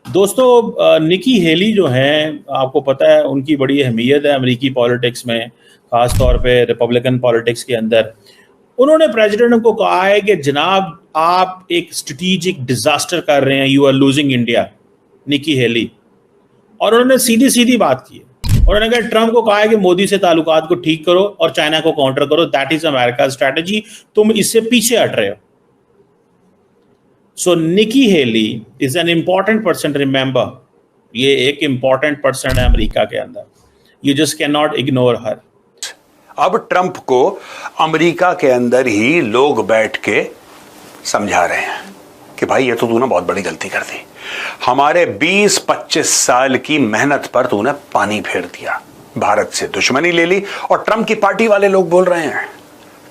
दोस्तों निकी हेली जो हैं, आपको पता है उनकी बड़ी अहमियत है अमेरिकी पॉलिटिक्स में, ख़ास तौर पे रिपब्लिकन पॉलिटिक्स के अंदर। उन्होंने प्रेसिडेंट को कहा है कि जनाब आप एक स्ट्रेटेजिक डिजास्टर कर रहे हैं, you are losing India, Nikki Haley. और उन्होंने सीधी सीधी बात की है। उन्होंने कहा ट्रंप को कहा है कि मोदी से ताल्लुकात को ठीक करो और चाइना को काउंटर करो, दैट इज अमेरिका स्ट्रेटजी, तुम इससे पीछे हट रहे हो। So Nikki Haley is an important person, remember, ये एक इंपॉर्टेंट पर्सन है अमेरिका के अंदर, you just can not ignore her. अब ट्रंप को अमेरिका के अंदर ही लोग बैठ के समझा रहे हैं कि भाई ये तो तूने बहुत बड़ी गलती कर दी, हमारे 20-25 साल की मेहनत पर तूने पानी फेर दिया, भारत से दुश्मनी ले ली। और ट्रंप की पार्टी वाले लोग बोल रहे हैं,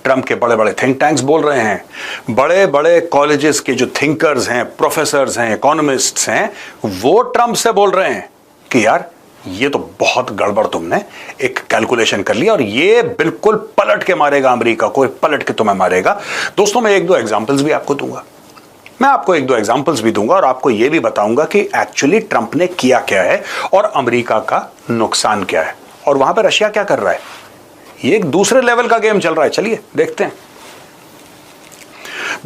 ट्रंप के बड़े बड़े थिंक टैंक्स बोल रहे हैं, बड़े बड़े कॉलेजेस के जो थिंकर्स हैं, प्रोफेसर्स हैं, इकोनॉमिस्ट्स हैं, वो ट्रंप से बोल रहे हैं कि यार ये तो बहुत गड़बड़, तुमने एक कैलकुलेशन कर लिया और ये बिल्कुल पलट के मारेगा अमेरिका को, पलट के तुम्हें मारेगा। दोस्तों मैं एक दो एग्जांपल्स भी आपको दूंगा, और आपको यह भी बताऊंगा कि एक्चुअली ट्रंप ने किया क्या है और अमेरिका का नुकसान क्या है और वहां पर रशिया क्या कर रहा है। ये एक दूसरे लेवल का गेम चल रहा है, चलिए देखते हैं।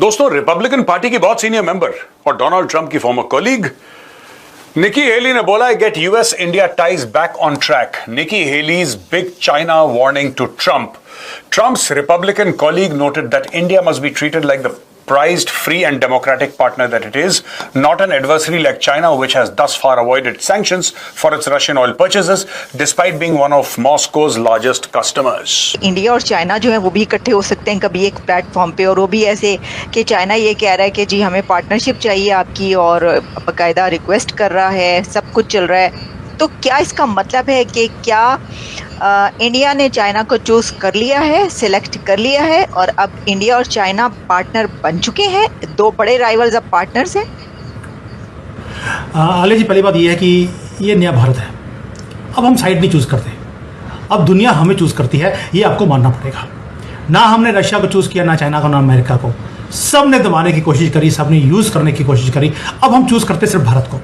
दोस्तों रिपब्लिकन पार्टी की बहुत सीनियर मेंबर और डोनाल्ड ट्रंप की फॉर्मर कॉलीग निकी हेली ने बोला है get US India ties back on track. Nikki Haley's big China warning to Trump. Trump's Republican colleague noted that India must be treated like the prized, free and democratic partner that it is, not an adversary like China, which has thus far avoided sanctions for its Russian oil purchases, despite being one of Moscow's largest customers. India और China जो है वो भी इकट्ठे हो सकते हैं कभी एक प्लेटफॉर्म पे, और वो भी ऐसे कि चाइना ये कह रहा है कि जी हमें पार्टनरशिप चाहिए आपकी, और बाकायदा रिक्वेस्ट कर रहा है, सब कुछ चल रहा है। तो क्या इसका मतलब है कि क्या इंडिया ने चाइना को चूज कर लिया है, सिलेक्ट कर लिया है, और अब इंडिया और चाइना पार्टनर बन चुके हैं, दो बड़े राइवल्स अब पार्टनर्स हैं? आलिया जी, पहली बात यह है कि ये नया भारत है, अब हम साइड नहीं चूज़ करते, अब दुनिया हमें चूज़ करती है, ये आपको मानना पड़ेगा। ना हमने रशिया को चूज़ किया, ना चाइना को, ना अमेरिका को, सब ने दबाने की कोशिश करी, सब ने यूज़ करने की कोशिश करी, अब हम चूज़ करते सिर्फ भारत को।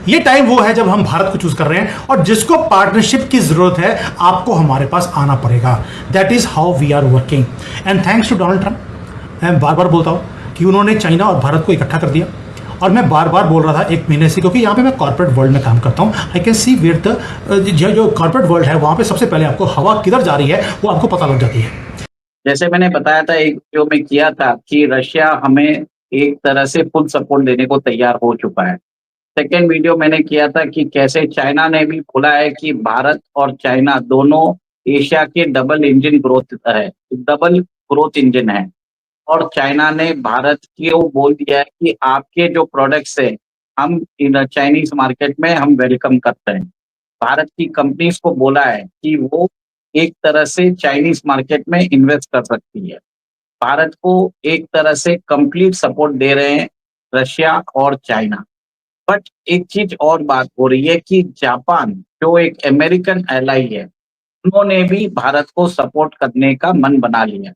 ये टाइम वो है जब हम भारत को चूज़ कर रहे हैं, और जिसको पार्टनरशिप की ज़रूरत है आपको हमारे पास आना पड़ेगा। That is how we are working and thanks to Donald Trump. मैं बार बार बोलता हूँ कि उन्होंने चाइना और भारत को इकट्ठा कर दिया, और मैं बार बार बोल रहा था 1 महीने से, क्योंकि यहाँ पे मैं कॉर्पोरेट वर्ल्ड में काम करता हूँ। I can see where the जो कॉर्पोरेट वर्ल्ड है वहाँ पे सबसे पहले आपको हवा किधर जा रही है वो आपको पता लग जाती है। जैसे मैंने बताया था, एक जो मैं किया था कि रशिया हमें एक तरह से फुल सपोर्ट देने को तैयार हो चुका है। सेकेंड वीडियो मैंने किया था कि कैसे चाइना ने भी बोला है कि भारत और चाइना दोनों एशिया के डबल ग्रोथ इंजन है, और चाइना ने भारत को बोल दिया है कि आपके जो प्रोडक्ट्स है हम चाइनीज मार्केट में हम वेलकम करते हैं। भारत की कंपनीज को बोला है कि वो एक तरह से चाइनीज मार्केट में इन्वेस्ट कर सकती है। भारत को एक तरह से कंप्लीट सपोर्ट दे रहे हैं रशिया और चाइना। बट एक चीज और बात हो रही है कि जापान जो एक अमेरिकन एलाई है, उन्होंने भी भारत को सपोर्ट करने का मन बना लिया।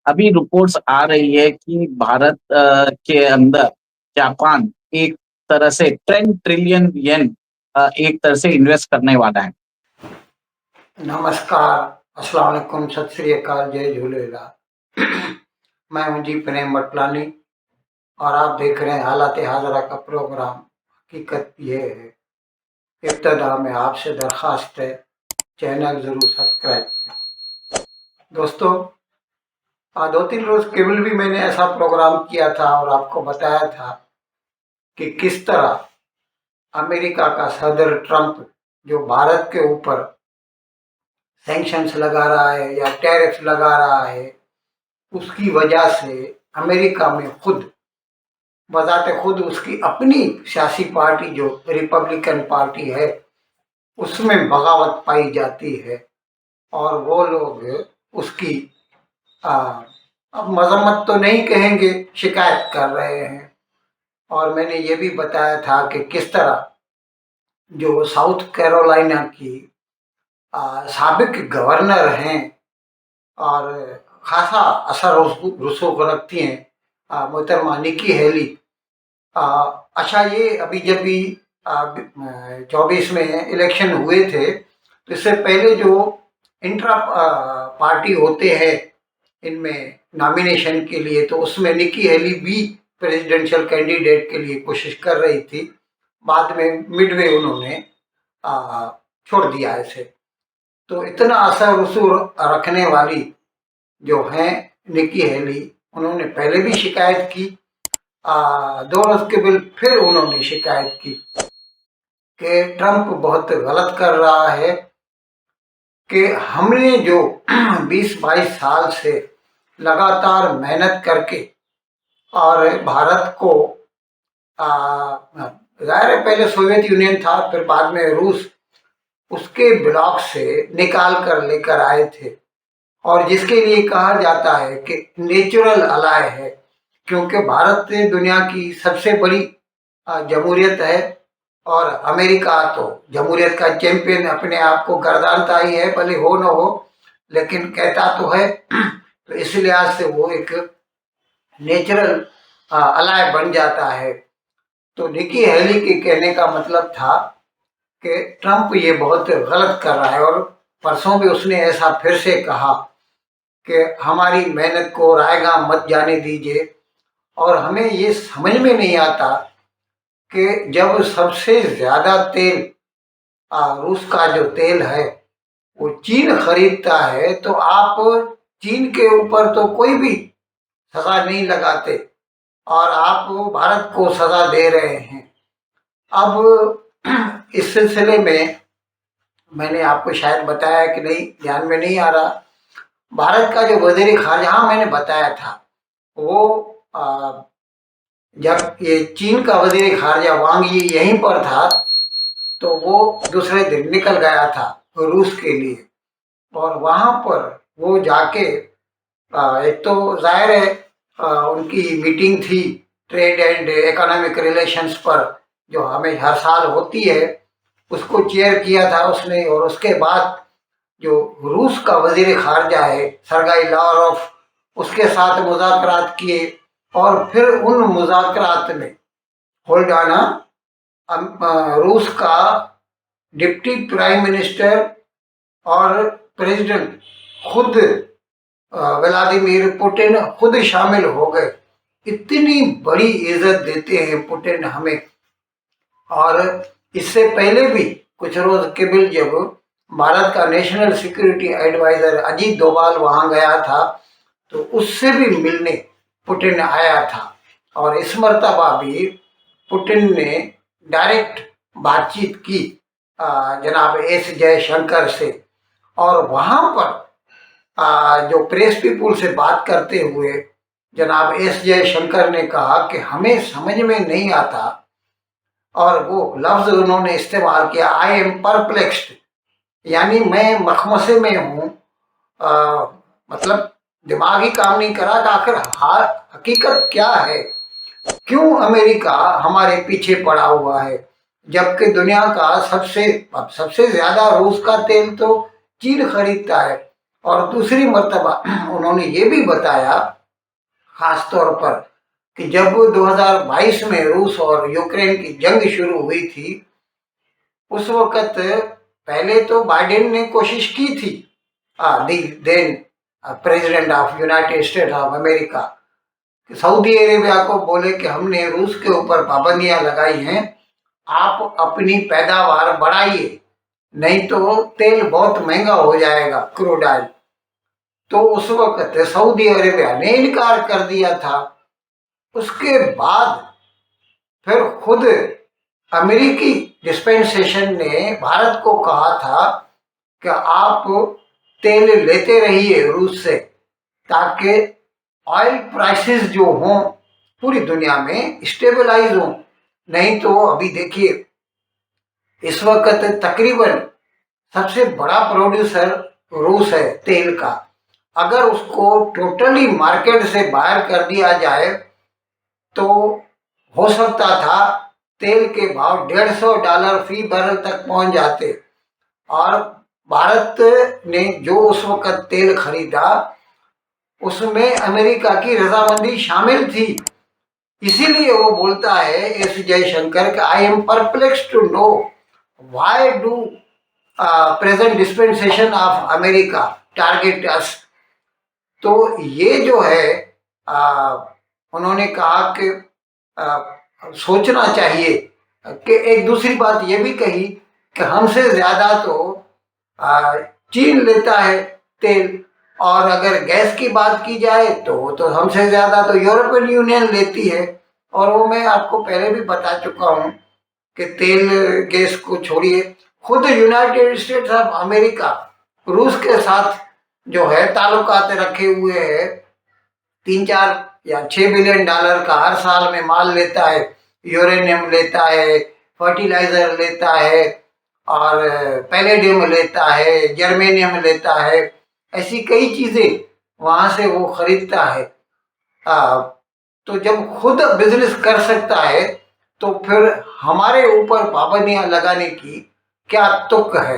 अभी रिपोर्ट्स आ रही है कि भारत के अंदर जापान एक तरह से 10 ट्रिलियन येन एक तरह से इन्वेस्ट करने वाला है। नमस्कार, अस्सलाम वालेकुम, सत श्री अकाल, जय झूलेलाल। मैं हूं जी प्रेम मटलानी और आप देख रहे हैं हालात हाजरा का प्रोग्राम। हकीकत ये है, इब्तदा में आपसे दरख्वास्त है चैनल ज़रूर सब्सक्राइब करें। दोस्तों 2-3 रोज़ केवल भी मैंने ऐसा प्रोग्राम किया था और आपको बताया था कि किस तरह अमेरिका का सदर ट्रंप जो भारत के ऊपर सैंक्शंस लगा रहा है या टैरिफ लगा रहा है, उसकी वजह से अमेरिका में बजाते खुद उसकी अपनी सियासी पार्टी जो रिपब्लिकन पार्टी है उसमें बगावत पाई जाती है, और वो लोग उसकी अब मजम्मत तो नहीं कहेंगे, शिकायत कर रहे हैं। और मैंने ये भी बताया था कि किस तरह जो साउथ कैरोलिना की साबिक गवर्नर हैं और खासा असर रसूख रखती हैं, मोहतरमा निकी हेली। अच्छा, ये अभी जब भी 2024 में इलेक्शन हुए थे, तो इससे पहले जो इंट्रा पार्टी होते हैं इनमें नॉमिनेशन के लिए, तो उसमें निकी हेली भी प्रेसिडेंशियल कैंडिडेट के लिए कोशिश कर रही थी। बाद में मिडवे उन्होंने छोड़ दिया इसे। तो इतना असर रसूर रखने वाली जो हैं निकी हेली, उन्होंने पहले भी शिकायत की, 2 रोज के बिल फिर उन्होंने शिकायत की कि ट्रंप बहुत गलत कर रहा है, कि हमने जो 20-22 साल से लगातार मेहनत करके और भारत को जाहिर है पहले सोवियत यूनियन था, फिर बाद में रूस, उसके ब्लॉक से निकाल कर लेकर आए थे, और जिसके लिए कहा जाता है कि नेचुरल अलाय है, क्योंकि भारत दुनिया की सबसे बड़ी जमहूरियत है और अमेरिका तो जमहूरियत का चैंपियन अपने आप को गर्दानता ही है, भले हो न हो, लेकिन कहता तो है। तो इस लिहाज से वो एक नेचुरल अलाय बन जाता है। तो निकी हेली के कहने का मतलब था कि ट्रंप ये बहुत गलत कर रहा है, और परसों भी उसने ऐसा फिर से कहा कि हमारी मेहनत को रायगा मत जाने दीजिए। और हमें ये समझ में नहीं आता कि जब सबसे ज़्यादा तेल रूस का जो तेल है वो चीन खरीदता है, तो आप चीन के ऊपर तो कोई भी सज़ा नहीं लगाते और आप भारत को सज़ा दे रहे हैं। अब इस सिलसिले में मैंने आपको शायद बताया कि नहीं, ध्यान में नहीं आ रहा, भारत का जो वज़ीर ख़ारजा, हाँ मैंने बताया था, वो जब ये चीन का वज़ीर ख़ारजा वांग यी यहीं पर था, तो वो दूसरे दिन निकल गया था रूस के लिए, और वहाँ पर वो जाके एक तो जाहिर है उनकी मीटिंग थी ट्रेड एंड इकोनॉमिक रिलेशंस पर, जो हमें हर साल होती है, उसको चेयर किया था उसने। और उसके बाद जो रूस का वज़ीर ख़ारजा है सरगाई लावरोव, उसके साथ मुज़ाकरात किए, और फिर उन मुज़ाकरात में होल्ड आना रूस का डिप्टी प्राइम मिनिस्टर और प्रेसिडेंट खुद व्लादिमीर पुतिन खुद शामिल हो गए। इतनी बड़ी इज्जत देते हैं पुतिन हमें। और इससे पहले भी कुछ रोज केवल जब भारत का national security adviser Ajit Doval वहां गया था, तो उससे भी मिलने पुतिन आया था, और इस मर्तबा भी पुतिन ने डायरेक्ट बातचीत की जनाब एस जयशंकर से। और वहाँ पर जो प्रेस पीपुल से बात करते हुए जनाब एस जयशंकर ने कहा कि हमें समझ में नहीं आता, और वो लफ्ज़ उन्होंने इस्तेमाल किया, आई एम परप्लेक्स्ड, यानी मैं मखमसे में हूँ, मतलब दिमाग ही काम नहीं करा कि आखिर हकीकत क्या है, क्यों अमेरिका हमारे पीछे पड़ा हुआ है, जबकि दुनिया का सबसे ज़्यादा रूस का तेल तो चीन खरीदता है। और दूसरी मर्तबा उन्होंने ये भी बताया खास तौर पर कि जब 2022 में रूस और यूक्रेन की जंग शुरू हुई थी, उस वक़्त पहले तो बाइडेन ने कोशिश की थी, then president of United States of America, Saudi Arabia को बोले कि हमने रूस के ऊपर पाबंदियां लगाई हैं, आप अपनी पैदावार बढ़ाइए, नहीं तो तेल बहुत महंगा हो जाएगा, क्रूड ऑयल। तो उस वक्त सऊदी अरेबिया ने इनकार कर दिया था। उसके बाद फिर खुद अमेरिकी डिस्पेंसेशन ने भारत को कहा था कि आप तेल लेते रहिए रूस से, ताकि ऑयल प्राइसेस जो हों पूरी दुनिया में स्टेबलाइज हों। नहीं तो अभी देखिए इस वक्त तकरीबन सबसे बड़ा प्रोड्यूसर रूस है तेल का, अगर उसको टोटली मार्केट से बाहर कर दिया जाए तो हो सकता था तेल के भाव $150 फी बैरल तक पहुंच जाते। और भारत ने जो उस वक्त तेल खरीदा उसमें अमेरिका की रजामंदी शामिल थी। इसीलिए वो बोलता है एस जयशंकर कि I am perplex to know why do present dispensation of America target us. तो ये जो है उन्होंने कहा कि सोचना चाहिए कि एक दूसरी बात ये भी कही कि हमसे ज़्यादा तो चीन लेता है तेल, और अगर गैस की बात की जाए तो हमसे ज़्यादा तो यूरोपियन यूनियन लेती है। और वो मैं आपको पहले भी बता चुका हूँ कि तेल गैस को छोड़िए, खुद यूनाइटेड स्टेट्स ऑफ अमेरिका रूस के साथ जो है ताल्लुकात रखे हुए है, 3-4 या $6 बिलियन का हर साल में माल लेता है, यूरेनियम लेता है, फर्टिलाइजर लेता है, और पैलेडियम लेता है, जर्मेनियम लेता है, ऐसी कई चीज़ें वहाँ से वो खरीदता है। तो जब खुद बिजनेस कर सकता है तो फिर हमारे ऊपर पाबंदियां लगाने की क्या तुक है।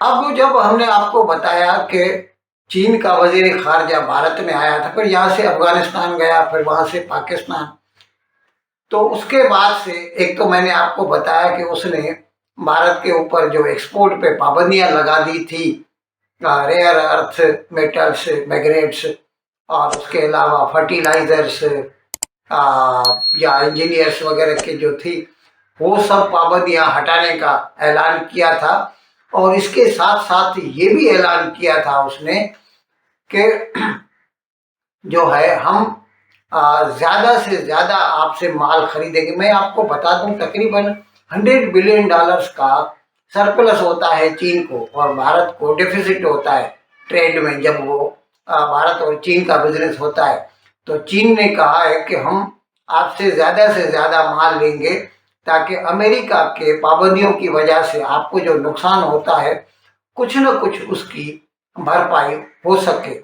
अब जब हमने आपको बताया कि चीन का वजीर खारजा भारत में आया था, फिर यहाँ से अफगानिस्तान गया, फिर वहाँ से पाकिस्तान, तो उसके बाद से एक तो मैंने आपको बताया कि उसने भारत के ऊपर जो एक्सपोर्ट पे पाबंदियां लगा दी थी, रेयर अर्थ मेटल्स, मैग्नेट्स, और उसके अलावा फर्टिलाइजर्स या इंजीनियर्स वगैरह की जो थी, वो सब पाबंदियां हटाने का ऐलान किया था। और इसके साथ साथ ये भी ऐलान किया था उसने कि जो है हम ज़्यादा से ज़्यादा आपसे माल खरीदेंगे। मैं आपको बता दूं तकरीबन $100 बिलियन का सरप्लस होता है चीन को, और भारत को डेफिसिट होता है ट्रेड में। जब वो भारत और चीन का बिजनेस होता है तो चीन ने कहा है कि हम आपसे से ज़्यादा माल लेंगे ताकि अमेरिका के पाबंदियों की वजह से आपको जो नुकसान होता है कुछ न कुछ उसकी भरपाई हो सके।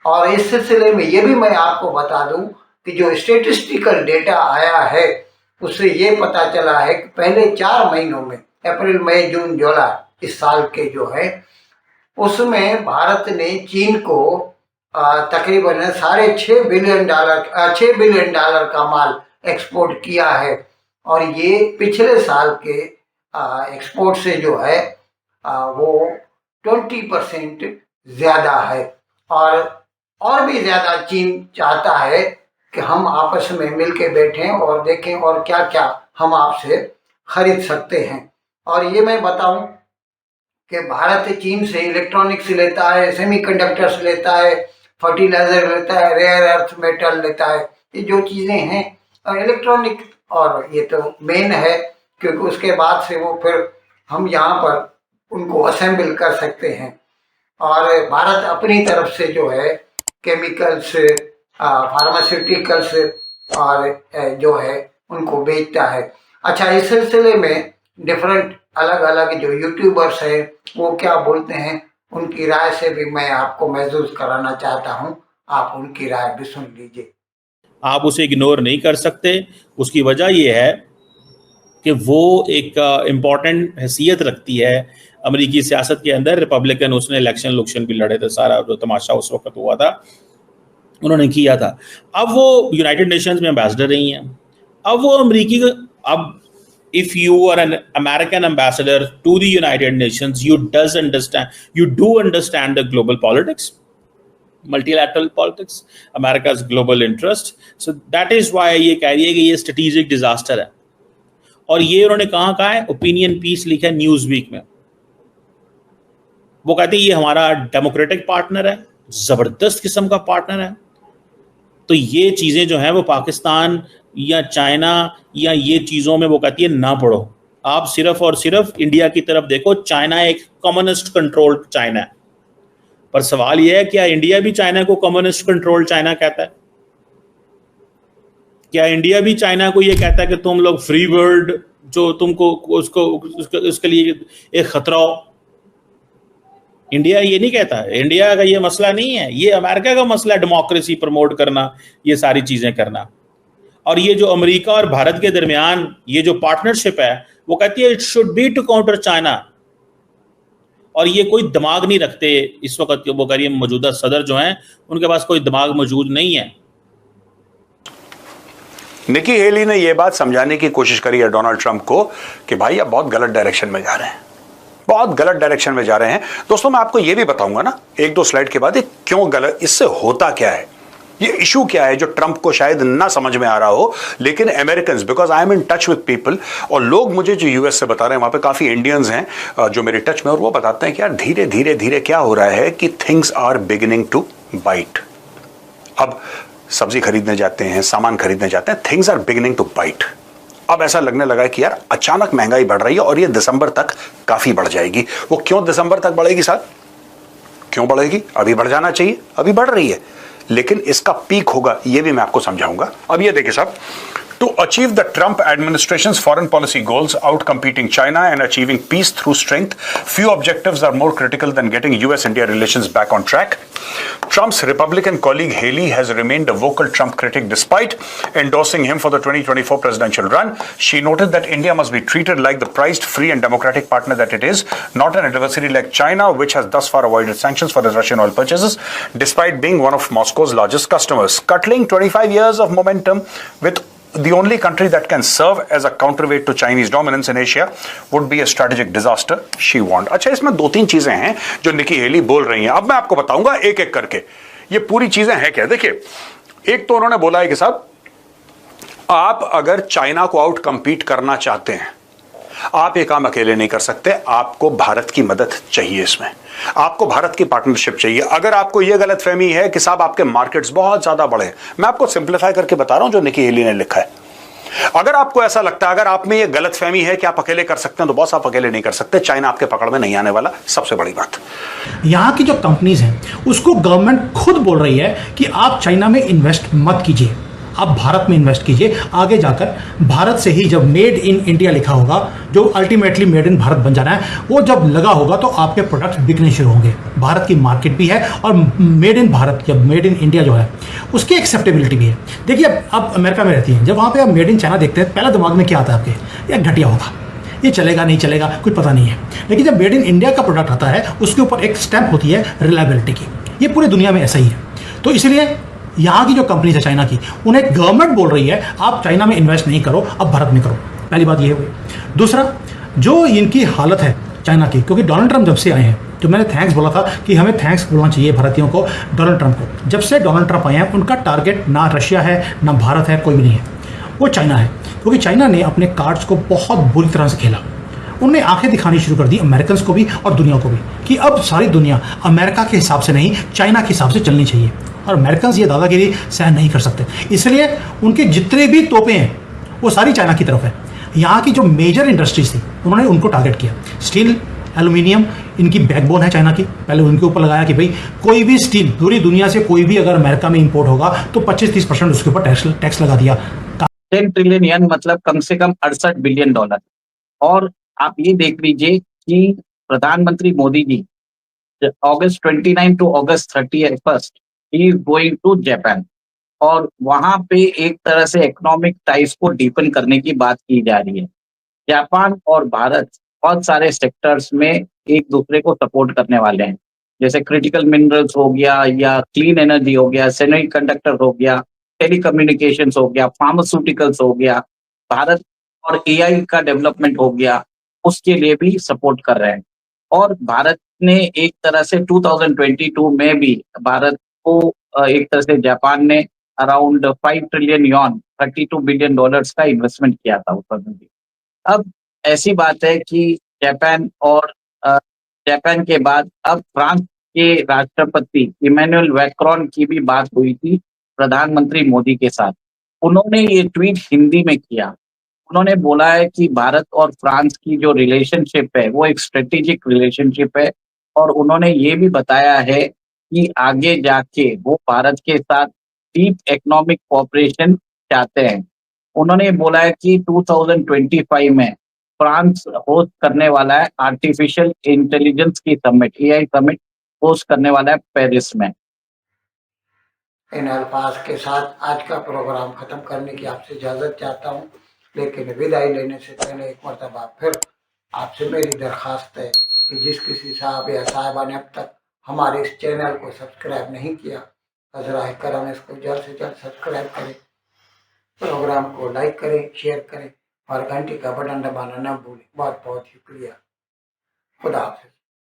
और इस सिलसिले में ये भी मैं आपको बता दूं कि जो स्टेटिस्टिकल डेटा आया है उससे ये पता चला है कि पहले 4 महीनों में, अप्रैल मई जून जुलाई इस साल के जो है, उसमें भारत ने चीन को तकरीबन $6.5 बिलियन $6 बिलियन का माल एक्सपोर्ट किया है। और ये पिछले साल के एक्सपोर्ट से जो है वो 20% ज़्यादा है। और भी ज़्यादा चीन चाहता है कि हम आपस में मिल के बैठें और देखें और क्या क्या हम आपसे खरीद सकते हैं। और ये मैं बताऊं कि भारत चीन से इलेक्ट्रॉनिक्स लेता है, सेमीकंडक्टर्स लेता है, फर्टिलाइजर लेता है, रेयर अर्थ मेटल लेता है, ये जो चीज़ें हैं और इलेक्ट्रॉनिक, और ये तो मेन है क्योंकि उसके बाद से वो फिर हम यहाँ पर उनको असेंबल कर सकते हैं। और भारत अपनी तरफ से जो है केमिकल्स, फार्मास्यूटिकल्स और जो है उनको बेचता है। अच्छा, इस सिलसिले में डिफरेंट अलग अलग जो यूट्यूबर्स हैं वो क्या बोलते हैं, उनकी राय से भी मैं आपको महसूस कराना चाहता हूँ, आप उनकी राय भी सुन लीजिए। आप उसे इग्नोर नहीं कर सकते। उसकी वजह यह है कि वो एक इम्पॉर्टेंट हैसियत रखती है अमेरिकी सियासत के अंदर। रिपब्लिकन उसने इलेक्शन भी लड़े थे, सारा जो तमाशा उस वक्त हुआ था उन्होंने किया था। अब वो यूनाइटेड नेशंस में एम्बेसडर रही हैं। अब वो अमेरिकी, अब if you are an American ambassador to the United Nations, you do understand the global politics, multilateral politics, America's global interest. So that is why ये कह रही है कि ये strategic disaster है। और ये उन्होंने कहाँ कहा है, ओपिनियन पीस लिखा है न्यूज वीक में। वो कहते हैं ये हमारा डेमोक्रेटिक पार्टनर है, जबरदस्त किस्म का पार्टनर है। तो ये चीजें जो हैं वो पाकिस्तान या चाइना या ये चीजों में वो कहती है ना पढ़ो, आप सिर्फ और सिर्फ इंडिया की तरफ देखो। चाइना एक कम्युनिस्ट कंट्रोल्ड चाइना है। पर सवाल यह है, क्या इंडिया भी चाइना को कम्युनिस्ट कंट्रोल्ड चाइना कहता है? क्या इंडिया भी चाइना को यह कहता है कि तुम लोग फ्री वर्ल्ड जो तुमको उसके लिए एक खतरा हो? इंडिया ये नहीं कहता है। इंडिया का ये मसला नहीं है, ये अमेरिका का मसला है, डेमोक्रेसी प्रमोट करना, ये सारी चीजें करना। और ये जो अमेरिका और भारत के दरमियान ये जो पार्टनरशिप है वो कहती है it should be to counter China. और ये कोई दिमाग नहीं रखते इस वक्त, वो कह रही है मौजूदा सदर जो हैं उनके पास कोई दिमाग मौजूद नहीं है। निकी हेली ने यह बात समझाने की कोशिश करी है डोनाल्ड ट्रंप को कि भाई आप बहुत गलत डायरेक्शन में जा रहे हैं, बहुत गलत डायरेक्शन में जा रहे हैं। दोस्तों मैं आपको यह भी बताऊंगा ना एक दो स्लाइड के बाद ये क्यों गलत, इससे होता क्या है, ये इशू क्या है जो ट्रंप को शायद ना समझ में आ रहा हो, लेकिन American, because I am in touch with people, और लोग मुझे जो यूएस से बता रहे हैं, वहां पे काफी इंडियंस हैं जो मेरे टच में, और वो बताते हैं कि यार धीरे धीरे धीरे क्या हो रहा है कि things are beginning to bite. अब सब्जी खरीदने जाते हैं, सामान खरीदने जाते हैं, things are beginning to bite. अब ऐसा लगने लगा है कि यार अचानक महंगाई बढ़ रही है और ये दिसंबर तक काफी बढ़ जाएगी। वो क्यों दिसंबर तक बढ़ेगी साहब, क्यों बढ़ेगी, अभी बढ़ जाना चाहिए, अभी बढ़ रही है, लेकिन इसका पीक होगा ये भी मैं आपको समझाऊंगा। अब ये देखिए साहब, to achieve the Trump administration's foreign policy goals, outcompeting China and achieving peace through strength, few objectives are more critical than getting US-India relations back on track. Trump's Republican colleague Haley has remained a vocal Trump critic despite endorsing him for the 2024 presidential run. She noted that India must be treated like the prized, free and democratic partner that it is, not an adversary like China, which has thus far avoided sanctions for its Russian oil purchases, despite being one of Moscow's largest customers. Scuttling 25 years of momentum with the only country that can serve as a counterweight to Chinese dominance in Asia would be a strategic disaster, she warned. अच्छा, इसमें दो तीन चीजें हैं जो निकी heli बोल रही हैं, अब मैं आपको बताऊंगा एक एक करके ये पूरी चीजें हैं क्या। देखिए, एक तो उन्होंने बोला है कि साहब आप अगर चाइना को आउट कम्पीट करना चाहते हैं, आप ये काम अकेले नहीं कर सकते, आपको भारत की मदद चाहिए, इसमें आपको भारत की पार्टनरशिप चाहिए। अगर आपको यह गलतफहमी है कि साहब आपके मार्केट्स बहुत ज्यादा बड़े, मैं आपको सिंप्लीफाई करके बता रहा हूं जो निकी हेली ने लिखा है। अगर आपको ऐसा लगता है, अगर आप में यह गलतफहमी है कि आप अकेले कर सकते हैं, तो बॉस आप अकेले नहीं कर सकते, चाइना आपके पकड़ में नहीं आने वाला, सबसे बड़ी बात। यहाँ की जो कंपनीज हैं उसको गवर्नमेंट खुद बोल रही है कि आप चाइना में इन्वेस्ट मत कीजिए, आप भारत में इन्वेस्ट कीजिए। आगे जाकर भारत से ही जब मेड इन इंडिया लिखा होगा, जो अल्टीमेटली मेड इन भारत बन जाना है, वो जब लगा होगा तो आपके प्रोडक्ट्स बिकने शुरू होंगे। भारत की मार्केट भी है और मेड इन भारत, जब मेड इन इंडिया जो है उसकी एक्सेप्टेबिलिटी भी है। देखिए, अब अमेरिका में रहती हैं, जब वहाँ पे आप मेड इन चाइना देखते हैं, पहला दिमाग में क्या आता है आपके, यह घटिया होगा, ये चलेगा नहीं चलेगा, कुछ पता नहीं है। लेकिन जब मेड इन इंडिया का प्रोडक्ट आता है, उसके ऊपर एक स्टैंप होती है रिलायबिलिटी की। ये पूरी दुनिया में ऐसा ही है। तो इसलिए यहाँ की जो कंपनी है चाइना की, उन्हें गवर्नमेंट बोल रही है आप चाइना में इन्वेस्ट नहीं करो, अब भारत में करो। पहली बात ये हुई। दूसरा, जो इनकी हालत है चाइना की, क्योंकि डोनाल्ड ट्रंप जब से आए हैं, तो मैंने थैंक्स बोला था कि हमें थैंक्स बोलना चाहिए भारतीयों को डोनाल्ड ट्रंप को। जब से डोनाल्ड ट्रंप आए हैं, उनका टारगेट ना रशिया है ना भारत है, कोई भी नहीं है, वो चाइना है। क्योंकि चाइना ने अपने कार्ड्स को बहुत बुरी तरह से खेला। उन्होंने आंखें दिखानी शुरू कर दी अमेरिकन को भी और दुनिया को भी, कि अब सारी दुनिया अमेरिका के हिसाब से नहीं, चाइना के हिसाब से चलनी चाहिए। और अमेरिकन ये दादागिरी सहन नहीं कर सकते, इसलिए उनके जितने भी तोपें हैं वो सारी चाइना की तरफ है। यहाँ की जो मेजर इंडस्ट्रीज थी, उन्होंने उनको टारगेट किया। स्टील, एल्यूमिनियम इनकी बैकबोन है चाइना की। पहले उनके ऊपर लगाया कि भाई कोई भी स्टील पूरी दुनिया से कोई भी अगर अमेरिका में इंपोर्ट होगा तो 25-30% उसके ऊपर टैक्स लगा दिया। 10 ट्रिलियन यन मतलब कम से कम $68 बिलियन। और आप ये देख लीजिए कि प्रधानमंत्री Modi ji August 29 to August 31 he is going to Japan, और वहां पे एक तरह से इकोनॉमिक टाइज को डीपन करने की बात की जा रही है। जापान और भारत बहुत सारे सेक्टर्स में एक दूसरे को सपोर्ट करने वाले हैं, जैसे क्रिटिकल मिनरल्स हो गया, या क्लीन एनर्जी हो गया, सेमीकंडक्टर हो गया, टेलीकम्युनिकेशंस हो गया, फार्मास्यूटिकल्स हो गया, भारत और एआई का डेवलपमेंट हो गया, उसके लिए भी सपोर्ट कर रहे हैं। और भारत ने एक तरह से 2022 में भी भारत को एक तरह से जापान ने अराउंड 5 ट्रिलियन यॉन $32 बिलियन का इन्वेस्टमेंट किया था उस समय भी। अब ऐसी बात है कि जापान और जापान के बाद अब फ्रांस के राष्ट्रपति इमैनुअल मैक्रोन की भी बात हुई थी प्रधानमंत्री मोदी के साथ। उन्होंने ये ट्वीट हिंदी में किया। उन्होंने बोला है कि भारत और फ्रांस की जो रिलेशनशिप है वो एक स्ट्रेटेजिक रिलेशनशिप है, और उन्होंने ये भी बताया है कि आगे जाके वो भारत के साथ डीप इकोनॉमिक कोऑपरेशन चाहते हैं। उन्होंने बोला है कि 2025 में फ्रांस होस्ट करने वाला है आर्टिफिशियल इंटेलिजेंस की समिट, एआई समिट होस्ट करने वाला है पेरिस में। इन अल्फाज के साथ आज का प्रोग्राम खत्म करने की आपसे इजाज़त चाहता हूँ, लेकिन विदाई लेने से पहले एक मरतबा फिर आपसे मेरी दरख्वास्त है कि जिस किसी साहब या साहिबा ने अब तक हमारे इस चैनल को सब्सक्राइब नहीं किया, ज़रा करम इसको जल्द से जल्द सब्सक्राइब करें। प्रोग्राम को लाइक करें, शेयर करें और घंटी का बटन दबाना न भूलें। बहुत बहुत शुक्रिया। खुदा हाफिज।